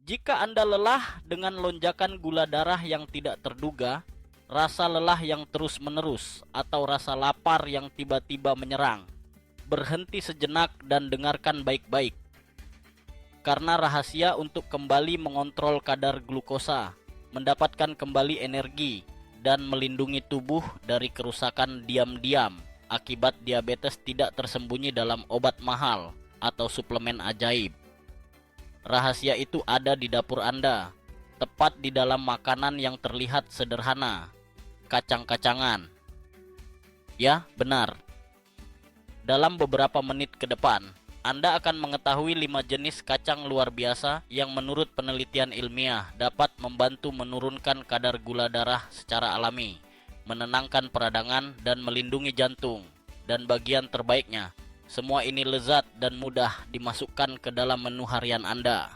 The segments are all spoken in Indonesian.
Jika Anda lelah dengan lonjakan gula darah yang tidak terduga, rasa lelah yang terus-menerus, atau rasa lapar yang tiba-tiba menyerang, berhenti sejenak dan dengarkan baik-baik. Karena rahasia untuk kembali mengontrol kadar glukosa, mendapatkan kembali energi, dan melindungi tubuh dari kerusakan diam-diam akibat diabetes tidak tersembunyi dalam obat mahal atau suplemen ajaib. Rahasia itu ada di dapur Anda, tepat di dalam makanan yang terlihat sederhana, kacang-kacangan. Ya, benar. Dalam beberapa menit ke depan, Anda akan mengetahui 5 jenis kacang luar biasa yang menurut penelitian ilmiah dapat membantu menurunkan kadar gula darah secara alami, menenangkan peradangan dan melindungi jantung. Dan bagian terbaiknya, semua ini lezat dan mudah dimasukkan ke dalam menu harian Anda.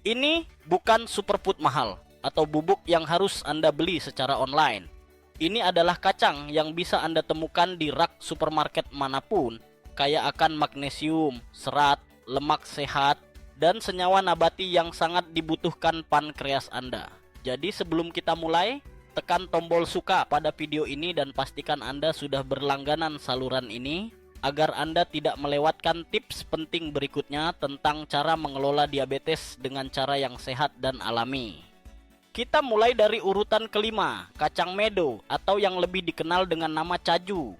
Ini bukan superfood mahal atau bubuk yang harus Anda beli secara online. Ini adalah kacang yang bisa Anda temukan di rak supermarket manapun, kaya akan magnesium, serat, lemak sehat, dan senyawa nabati yang sangat dibutuhkan pankreas Anda. Jadi sebelum kita mulai, tekan tombol suka pada video ini dan pastikan Anda sudah berlangganan saluran ini agar Anda tidak melewatkan tips penting berikutnya tentang cara mengelola diabetes dengan cara yang sehat dan alami. Kita mulai dari urutan kelima, kacang medo atau yang lebih dikenal dengan nama caju.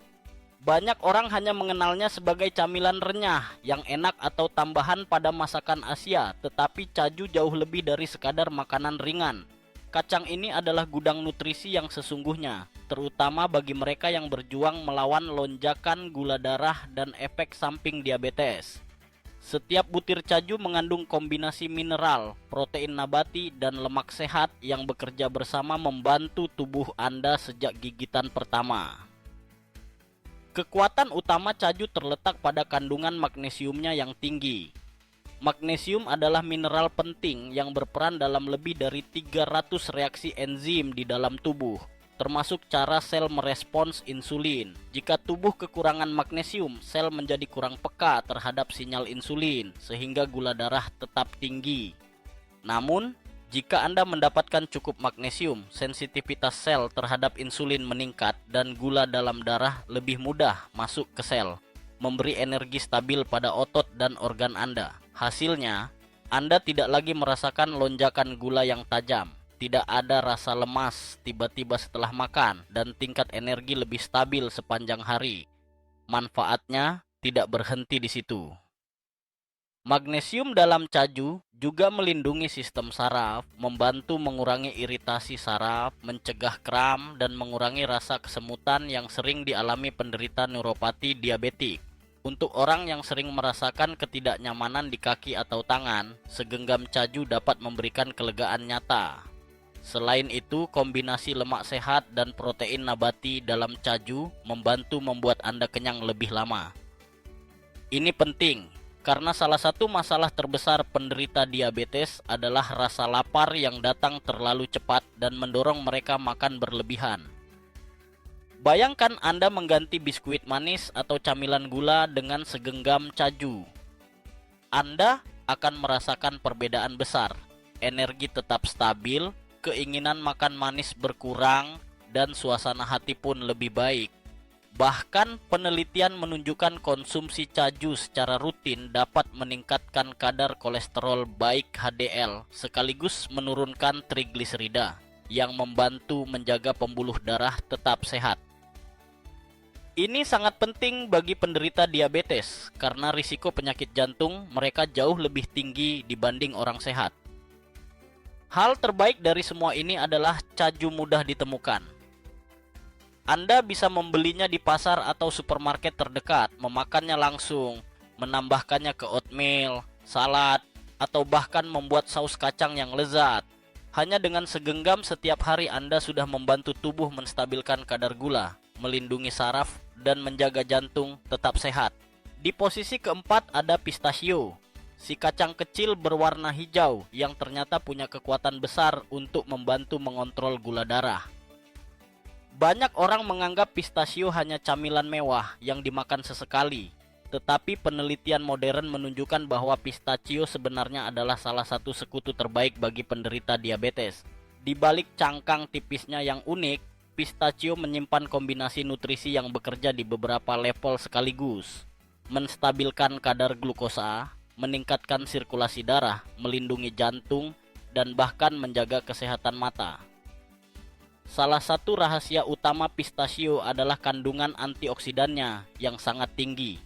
Banyak orang hanya mengenalnya sebagai camilan renyah yang enak atau tambahan pada masakan Asia, tetapi caju jauh lebih dari sekadar makanan ringan. Kacang ini adalah gudang nutrisi yang sesungguhnya, terutama bagi mereka yang berjuang melawan lonjakan gula darah dan efek samping diabetes. Setiap butir caju mengandung kombinasi mineral, protein nabati, dan lemak sehat yang bekerja bersama membantu tubuh Anda sejak gigitan pertama. Kekuatan utama caju terletak pada kandungan magnesiumnya yang tinggi. Magnesium adalah mineral penting yang berperan dalam lebih dari 300 reaksi enzim di dalam tubuh, termasuk cara sel merespons insulin. Jika tubuh kekurangan magnesium, sel menjadi kurang peka terhadap sinyal insulin, sehingga gula darah tetap tinggi. Namun, jika Anda mendapatkan cukup magnesium, sensitivitas sel terhadap insulin meningkat dan gula dalam darah lebih mudah masuk ke sel, memberi energi stabil pada otot dan organ Anda. Hasilnya, Anda tidak lagi merasakan lonjakan gula yang tajam, tidak ada rasa lemas tiba-tiba setelah makan, dan tingkat energi lebih stabil sepanjang hari. Manfaatnya tidak berhenti di situ. Magnesium dalam caju juga melindungi sistem saraf, membantu mengurangi iritasi saraf, mencegah kram, dan mengurangi rasa kesemutan yang sering dialami penderita neuropati diabetik. Untuk orang yang sering merasakan ketidaknyamanan di kaki atau tangan, segenggam caju dapat memberikan kelegaan nyata. Selain itu, kombinasi lemak sehat dan protein nabati dalam caju membantu membuat Anda kenyang lebih lama. Ini penting, karena salah satu masalah terbesar penderita diabetes adalah rasa lapar yang datang terlalu cepat dan mendorong mereka makan berlebihan. Bayangkan Anda mengganti biskuit manis atau camilan gula dengan segenggam caju. Anda akan merasakan perbedaan besar. Energi tetap stabil, keinginan makan manis berkurang, dan suasana hati pun lebih baik. Bahkan penelitian menunjukkan konsumsi caju secara rutin dapat meningkatkan kadar kolesterol baik HDL sekaligus menurunkan trigliserida yang membantu menjaga pembuluh darah tetap sehat. Ini sangat penting bagi penderita diabetes karena risiko penyakit jantung mereka jauh lebih tinggi dibanding orang sehat. Hal terbaik dari semua ini adalah caju mudah ditemukan. Anda bisa membelinya di pasar atau supermarket terdekat, memakannya langsung, menambahkannya ke oatmeal, salad, atau bahkan membuat saus kacang yang lezat. Hanya dengan segenggam setiap hari Anda sudah membantu tubuh menstabilkan kadar gula, melindungi saraf, dan menjaga jantung tetap sehat. Di posisi keempat ada pistachio, si kacang kecil berwarna hijau yang ternyata punya kekuatan besar untuk membantu mengontrol gula darah. Banyak orang menganggap pistachio hanya camilan mewah yang dimakan sesekali, Tetapi penelitian modern menunjukkan bahwa pistachio sebenarnya adalah salah satu sekutu terbaik bagi penderita diabetes. Di balik cangkang tipisnya yang unik, pistachio menyimpan kombinasi nutrisi yang bekerja di beberapa level sekaligus. Menstabilkan kadar glukosa, meningkatkan sirkulasi darah, melindungi jantung, dan bahkan menjaga kesehatan mata. Salah satu rahasia utama pistachio adalah kandungan antioksidannya yang sangat tinggi.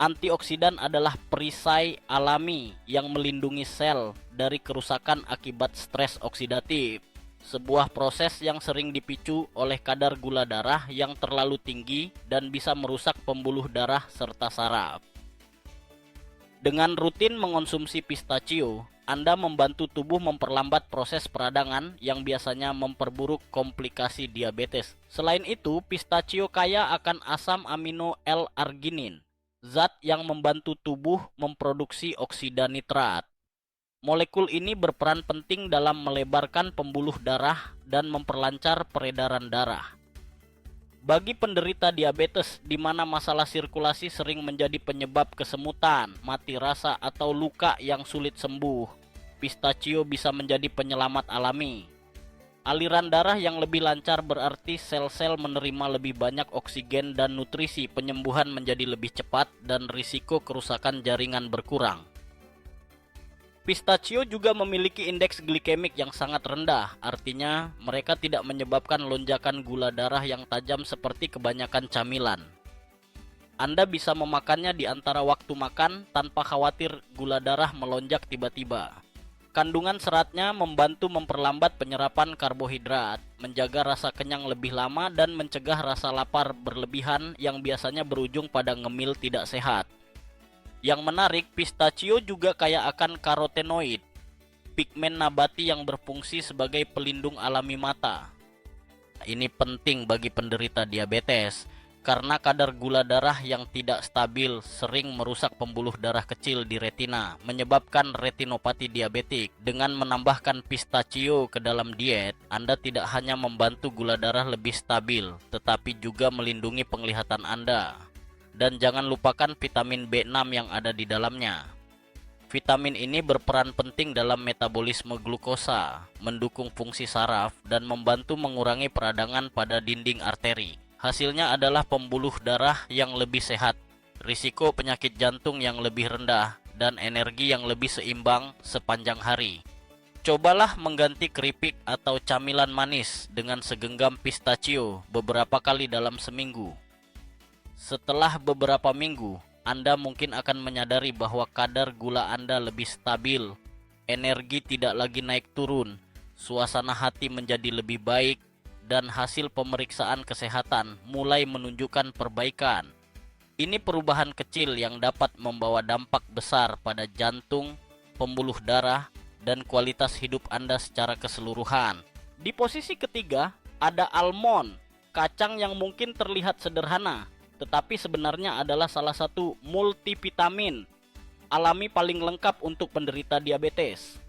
Antioksidan adalah perisai alami yang melindungi sel dari kerusakan akibat stres oksidatif, sebuah proses yang sering dipicu oleh kadar gula darah yang terlalu tinggi dan bisa merusak pembuluh darah serta saraf. Dengan rutin mengonsumsi pistachio, Anda membantu tubuh memperlambat proses peradangan yang biasanya memperburuk komplikasi diabetes. Selain itu, pistachio kaya akan asam amino L-arginin, zat yang membantu tubuh memproduksi oksida nitrat. Molekul ini berperan penting dalam melebarkan pembuluh darah dan memperlancar peredaran darah. Bagi penderita diabetes di mana masalah sirkulasi sering menjadi penyebab kesemutan, mati rasa, atau luka yang sulit sembuh, pistachio bisa menjadi penyelamat alami. Aliran darah yang lebih lancar berarti sel-sel menerima lebih banyak oksigen dan nutrisi, penyembuhan menjadi lebih cepat, dan risiko kerusakan jaringan berkurang. Pistachio juga memiliki indeks glikemik yang sangat rendah, artinya mereka tidak menyebabkan lonjakan gula darah yang tajam seperti kebanyakan camilan. Anda bisa memakannya di antara waktu makan tanpa khawatir gula darah melonjak tiba-tiba. Kandungan seratnya membantu memperlambat penyerapan karbohidrat, menjaga rasa kenyang lebih lama, dan mencegah rasa lapar berlebihan yang biasanya berujung pada ngemil tidak sehat. Yang menarik, pistachio juga kaya akan karotenoid, pigmen nabati yang berfungsi sebagai pelindung alami mata. Ini penting bagi penderita diabetes, karena kadar gula darah yang tidak stabil sering merusak pembuluh darah kecil di retina, menyebabkan retinopati diabetik. Dengan menambahkan pistachio ke dalam diet, Anda tidak hanya membantu gula darah lebih stabil, tetapi juga melindungi penglihatan Anda. Dan jangan lupakan vitamin B6 yang ada di dalamnya. Vitamin ini berperan penting dalam metabolisme glukosa, mendukung fungsi saraf, dan membantu mengurangi peradangan pada dinding arteri. Hasilnya adalah pembuluh darah yang lebih sehat, risiko penyakit jantung yang lebih rendah, dan energi yang lebih seimbang sepanjang hari. Cobalah mengganti keripik atau camilan manis dengan segenggam pistachio beberapa kali dalam seminggu. Setelah beberapa minggu, Anda mungkin akan menyadari bahwa kadar gula Anda lebih stabil, energi tidak lagi naik turun, suasana hati menjadi lebih baik, dan hasil pemeriksaan kesehatan mulai menunjukkan perbaikan. Ini perubahan kecil yang dapat membawa dampak besar pada jantung, pembuluh darah, dan kualitas hidup Anda secara keseluruhan. Di posisi ketiga, ada almond, kacang yang mungkin terlihat sederhana, tetapi sebenarnya adalah salah satu multivitamin alami paling lengkap untuk penderita diabetes.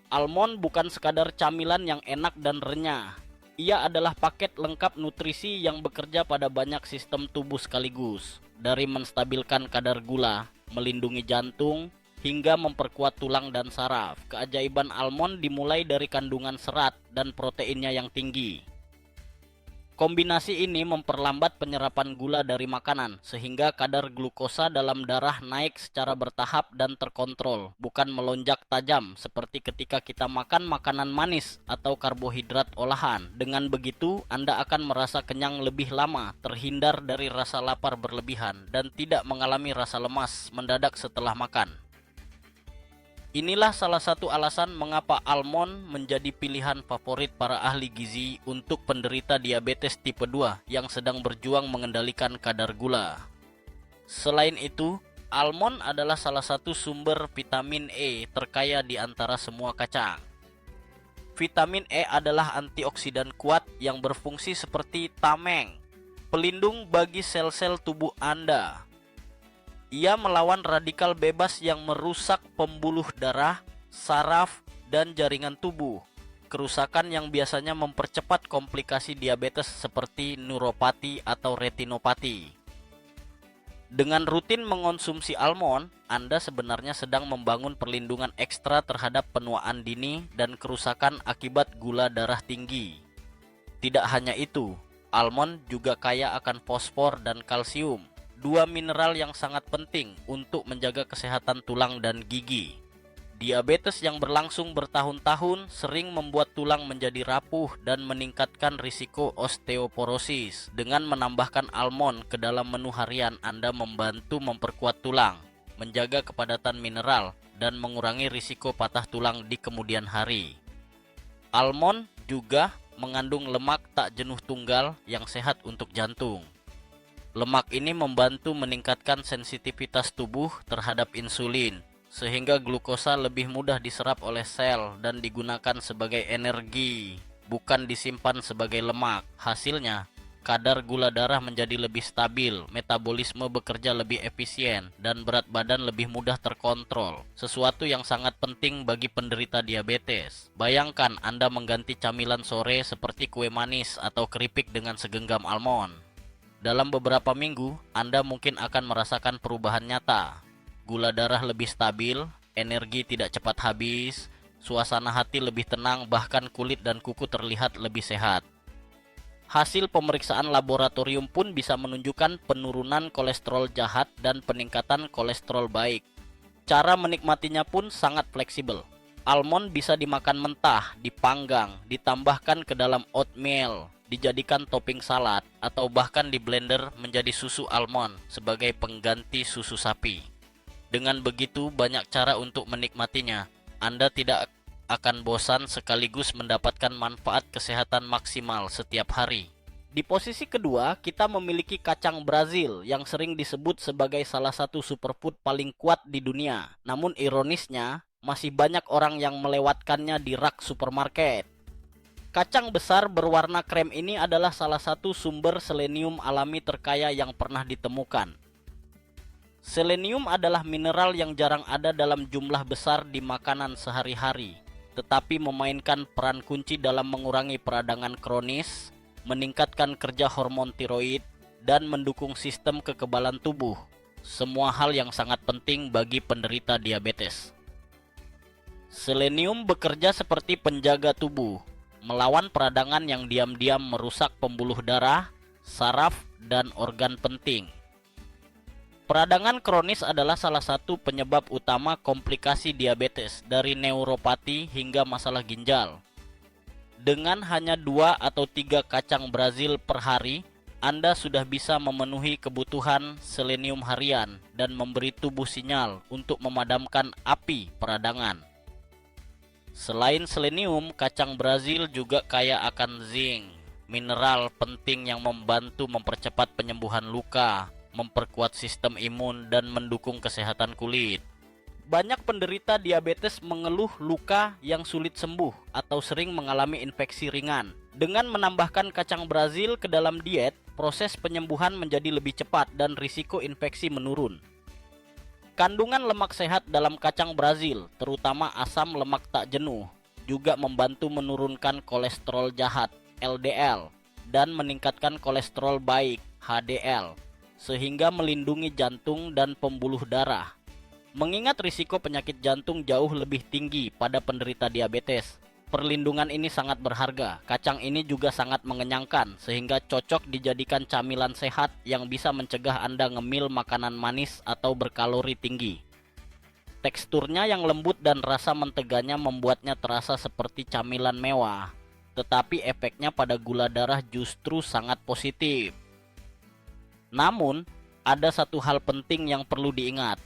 Almond bukan sekadar camilan yang enak dan renyah. Ia adalah paket lengkap nutrisi yang bekerja pada banyak sistem tubuh sekaligus, dari menstabilkan kadar gula, melindungi jantung, hingga memperkuat tulang dan saraf. Keajaiban almond dimulai dari kandungan serat dan proteinnya yang tinggi. Kombinasi ini memperlambat penyerapan gula dari makanan, sehingga kadar glukosa dalam darah naik secara bertahap dan terkontrol, bukan melonjak tajam seperti ketika kita makan makanan manis atau karbohidrat olahan. Dengan begitu, Anda akan merasa kenyang lebih lama, terhindar dari rasa lapar berlebihan, dan tidak mengalami rasa lemas mendadak setelah makan. Inilah salah satu alasan mengapa almond menjadi pilihan favorit para ahli gizi untuk penderita diabetes tipe 2 yang sedang berjuang mengendalikan kadar gula. Selain itu, almond adalah salah satu sumber vitamin E terkaya di antara semua kacang. Vitamin E adalah antioksidan kuat yang berfungsi seperti tameng, pelindung bagi sel-sel tubuh Anda. Ia melawan radikal bebas yang merusak pembuluh darah, saraf, dan jaringan tubuh. Kerusakan yang biasanya mempercepat komplikasi diabetes seperti neuropati atau retinopati. Dengan rutin mengonsumsi almond, Anda sebenarnya sedang membangun perlindungan ekstra terhadap penuaan dini dan kerusakan akibat gula darah tinggi. Tidak hanya itu, almond juga kaya akan fosfor dan kalsium, dua mineral yang sangat penting untuk menjaga kesehatan tulang dan gigi. Diabetes yang berlangsung bertahun-tahun sering membuat tulang menjadi rapuh dan meningkatkan risiko osteoporosis. Dengan menambahkan almond ke dalam menu harian, Anda membantu memperkuat tulang, menjaga kepadatan mineral, dan mengurangi risiko patah tulang di kemudian hari. Almond juga mengandung lemak tak jenuh tunggal yang sehat untuk jantung. Lemak ini membantu meningkatkan sensitivitas tubuh terhadap insulin, sehingga glukosa lebih mudah diserap oleh sel dan digunakan sebagai energi, bukan disimpan sebagai lemak. Hasilnya, kadar gula darah menjadi lebih stabil, metabolisme bekerja lebih efisien, dan berat badan lebih mudah terkontrol. Sesuatu yang sangat penting bagi penderita diabetes. Bayangkan Anda mengganti camilan sore seperti kue manis atau keripik dengan segenggam almond. Dalam beberapa minggu, Anda mungkin akan merasakan perubahan nyata. Gula darah lebih stabil, energi tidak cepat habis, suasana hati lebih tenang, bahkan kulit dan kuku terlihat lebih sehat. Hasil pemeriksaan laboratorium pun bisa menunjukkan penurunan kolesterol jahat dan peningkatan kolesterol baik. Cara menikmatinya pun sangat fleksibel. Almond bisa dimakan mentah, dipanggang, ditambahkan ke dalam oatmeal, dijadikan topping salad, atau bahkan di blender menjadi susu almond sebagai pengganti susu sapi. Dengan begitu banyak cara untuk menikmatinya, Anda tidak akan bosan sekaligus mendapatkan manfaat kesehatan maksimal setiap hari. Di posisi kedua, kita memiliki kacang Brazil yang sering disebut sebagai salah satu superfood paling kuat di dunia. Namun ironisnya, masih banyak orang yang melewatkannya di rak supermarket. Kacang besar berwarna krem ini adalah salah satu sumber selenium alami terkaya yang pernah ditemukan. Selenium adalah mineral yang jarang ada dalam jumlah besar di makanan sehari-hari, tetapi memainkan peran kunci dalam mengurangi peradangan kronis, meningkatkan kerja hormon tiroid, dan mendukung sistem kekebalan tubuh. Semua hal yang sangat penting bagi penderita diabetes. Selenium bekerja seperti penjaga tubuh, melawan peradangan yang diam-diam merusak pembuluh darah, saraf, dan organ penting. Peradangan kronis adalah salah satu penyebab utama komplikasi diabetes, dari neuropati hingga masalah ginjal. Dengan hanya 2 atau 3 kacang Brazil per hari, Anda sudah bisa memenuhi kebutuhan selenium harian dan memberi tubuh sinyal untuk memadamkan api peradangan. Selain selenium, kacang Brazil juga kaya akan zinc, mineral penting yang membantu mempercepat penyembuhan luka, memperkuat sistem imun, dan mendukung kesehatan kulit. Banyak penderita diabetes mengeluh luka yang sulit sembuh atau sering mengalami infeksi ringan. Dengan menambahkan kacang Brazil ke dalam diet, proses penyembuhan menjadi lebih cepat dan risiko infeksi menurun. Kandungan lemak sehat dalam kacang Brazil, terutama asam lemak tak jenuh, juga membantu menurunkan kolesterol jahat (LDL) dan meningkatkan kolesterol baik (HDL), sehingga melindungi jantung dan pembuluh darah. Mengingat risiko penyakit jantung jauh lebih tinggi pada penderita diabetes, perlindungan ini sangat berharga. Kacang ini juga sangat mengenyangkan, sehingga cocok dijadikan camilan sehat yang bisa mencegah Anda ngemil makanan manis atau berkalori tinggi. Teksturnya yang lembut dan rasa menteganya membuatnya terasa seperti camilan mewah, tetapi efeknya pada gula darah justru sangat positif. Namun, ada satu hal penting yang perlu diingat.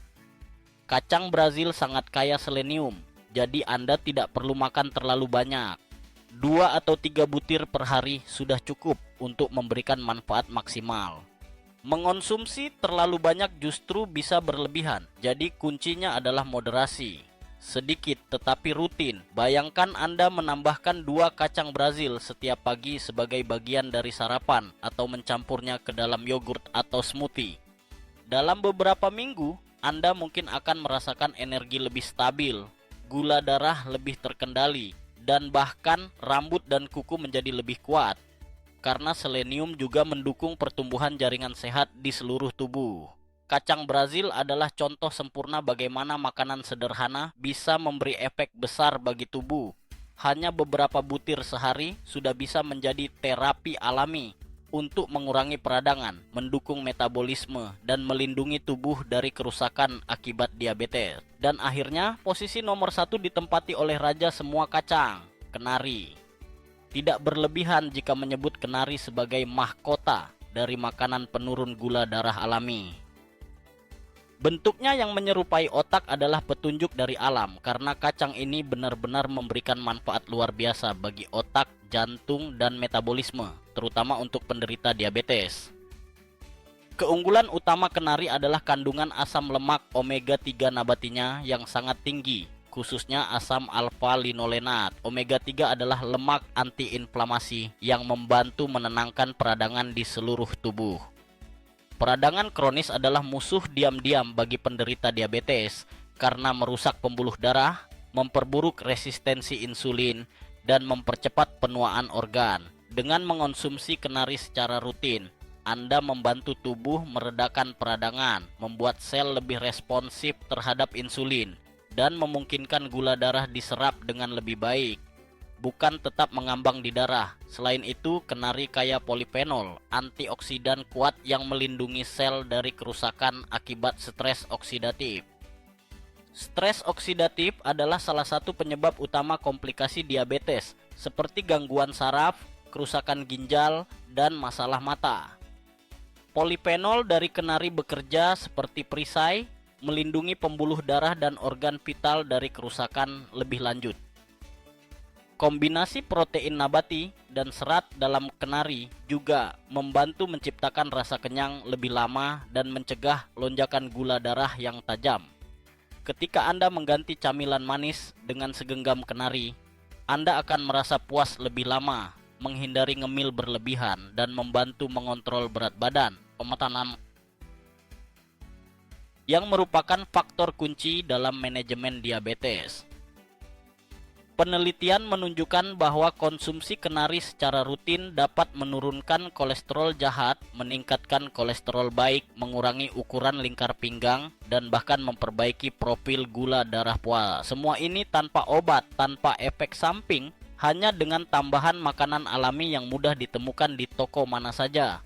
Kacang Brazil sangat kaya selenium, jadi Anda tidak perlu makan terlalu banyak. 2 atau 3 butir per hari sudah cukup untuk memberikan manfaat maksimal. Mengonsumsi terlalu banyak justru bisa berlebihan, jadi kuncinya adalah moderasi. Sedikit tetapi rutin. Bayangkan Anda menambahkan 2 kacang Brazil setiap pagi sebagai bagian dari sarapan atau mencampurnya ke dalam yogurt atau smoothie. Dalam beberapa minggu, Anda mungkin akan merasakan energi lebih stabil, gula darah lebih terkendali, dan bahkan rambut dan kuku menjadi lebih kuat. Karena selenium juga mendukung pertumbuhan jaringan sehat di seluruh tubuh. Kacang Brazil adalah contoh sempurna bagaimana makanan sederhana bisa memberi efek besar bagi tubuh. Hanya beberapa butir sehari sudah bisa menjadi terapi alami untuk mengurangi peradangan, mendukung metabolisme, dan melindungi tubuh dari kerusakan akibat diabetes. Dan akhirnya, posisi nomor 1 ditempati oleh raja semua kacang, kenari. Tidak berlebihan jika menyebut kenari sebagai mahkota dari makanan penurun gula darah alami. Bentuknya yang menyerupai otak adalah petunjuk dari alam karena kacang ini benar-benar memberikan manfaat luar biasa bagi otak, jantung, dan metabolisme, terutama untuk penderita diabetes. Keunggulan utama kenari adalah kandungan asam lemak omega 3 nabatinya yang sangat tinggi, khususnya asam alfa-linolenat. Omega 3 adalah lemak antiinflamasi yang membantu menenangkan peradangan di seluruh tubuh. Peradangan kronis adalah musuh diam-diam bagi penderita diabetes karena merusak pembuluh darah, memperburuk resistensi insulin, dan mempercepat penuaan organ. Dengan mengonsumsi kenari secara rutin, Anda membantu tubuh meredakan peradangan, membuat sel lebih responsif terhadap insulin, dan memungkinkan gula darah diserap dengan lebih baik, bukan tetap mengambang di darah. Selain itu, kenari kaya polifenol, antioksidan kuat yang melindungi sel dari kerusakan akibat stres oksidatif. Stres oksidatif adalah salah satu penyebab utama komplikasi diabetes, seperti gangguan saraf, kerusakan ginjal, dan masalah mata. Polifenol dari kenari bekerja seperti perisai, melindungi pembuluh darah dan organ vital dari kerusakan lebih lanjut. Kombinasi protein nabati dan serat dalam kenari juga membantu menciptakan rasa kenyang lebih lama dan mencegah lonjakan gula darah yang tajam. Ketika Anda mengganti camilan manis dengan segenggam kenari, Anda akan merasa puas lebih lama, menghindari ngemil berlebihan, dan membantu mengontrol berat badan, pemetanan, yang merupakan faktor kunci dalam manajemen diabetes. Penelitian menunjukkan bahwa konsumsi kenari secara rutin dapat menurunkan kolesterol jahat, meningkatkan kolesterol baik, mengurangi ukuran lingkar pinggang, dan bahkan memperbaiki profil gula darah puas. Semua ini tanpa obat, tanpa efek samping, hanya dengan tambahan makanan alami yang mudah ditemukan di toko mana saja.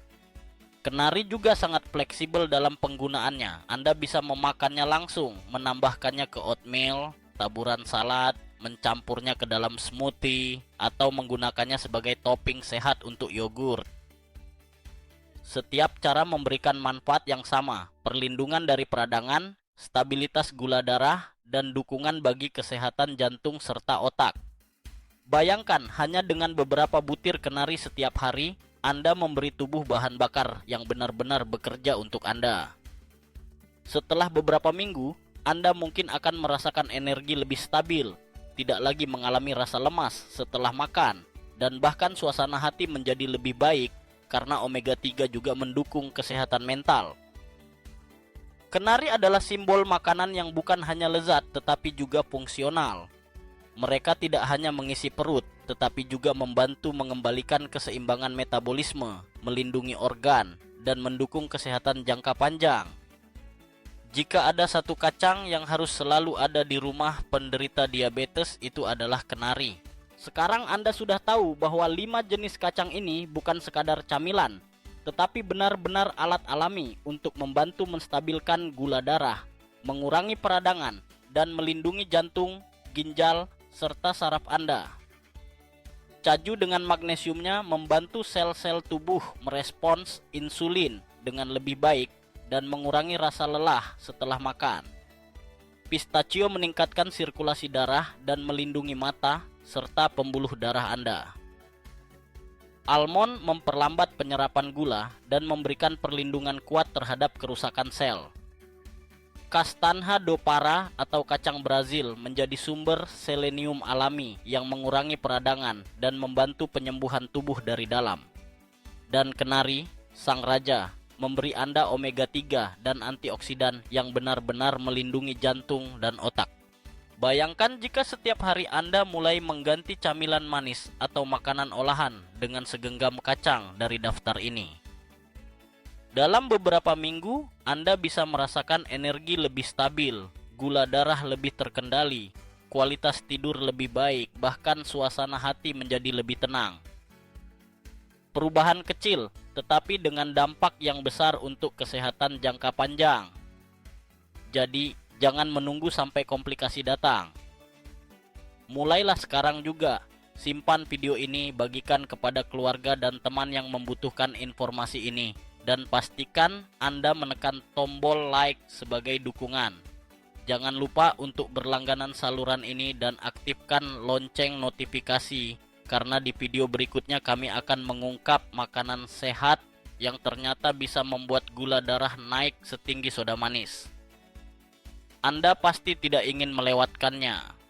Kenari juga sangat fleksibel dalam penggunaannya. Anda bisa memakannya langsung, menambahkannya ke oatmeal, taburan salad, mencampurnya ke dalam smoothie, atau menggunakannya sebagai topping sehat untuk yogurt. Setiap cara memberikan manfaat yang sama, perlindungan dari peradangan, stabilitas gula darah, dan dukungan bagi kesehatan jantung serta otak. Bayangkan, hanya dengan beberapa butir kenari setiap hari, Anda memberi tubuh bahan bakar yang benar-benar bekerja untuk Anda. Setelah beberapa minggu, Anda mungkin akan merasakan energi lebih stabil, tidak lagi mengalami rasa lemas setelah makan, dan bahkan suasana hati menjadi lebih baik karena omega 3 juga mendukung kesehatan mental. Kenari adalah simbol makanan yang bukan hanya lezat tetapi juga fungsional. Mereka tidak hanya mengisi perut, tetapi juga membantu mengembalikan keseimbangan metabolisme, melindungi organ, dan mendukung kesehatan jangka panjang. Jika ada satu kacang yang harus selalu ada di rumah penderita diabetes, itu adalah kenari. Sekarang Anda sudah tahu bahwa 5 jenis kacang ini bukan sekadar camilan, tetapi benar-benar alat alami untuk membantu menstabilkan gula darah, mengurangi peradangan, dan melindungi jantung, ginjal, serta saraf Anda. Caju dengan magnesiumnya membantu sel-sel tubuh merespons insulin dengan lebih baik dan mengurangi rasa lelah setelah makan. Pistachio meningkatkan sirkulasi darah dan melindungi mata serta pembuluh darah Anda. Almond memperlambat penyerapan gula dan memberikan perlindungan kuat terhadap kerusakan sel. Castanha do Pará atau kacang Brazil menjadi sumber selenium alami yang mengurangi peradangan dan membantu penyembuhan tubuh dari dalam. Dan kenari, sang raja, memberi Anda omega 3 dan antioksidan yang benar-benar melindungi jantung dan otak. Bayangkan jika setiap hari Anda mulai mengganti camilan manis atau makanan olahan dengan segenggam kacang dari daftar ini. Dalam beberapa minggu, Anda bisa merasakan energi lebih stabil, gula darah lebih terkendali, kualitas tidur lebih baik, bahkan suasana hati menjadi lebih tenang. Perubahan kecil, tetapi dengan dampak yang besar untuk kesehatan jangka panjang. Jadi, jangan menunggu sampai komplikasi datang. Mulailah sekarang juga. Simpan video ini, bagikan kepada keluarga dan teman yang membutuhkan informasi ini. Dan pastikan Anda menekan tombol like sebagai dukungan. Jangan lupa untuk berlangganan saluran ini dan aktifkan lonceng notifikasi. Karena di video berikutnya kami akan mengungkap makanan sehat yang ternyata bisa membuat gula darah naik setinggi soda manis. Anda pasti tidak ingin melewatkannya.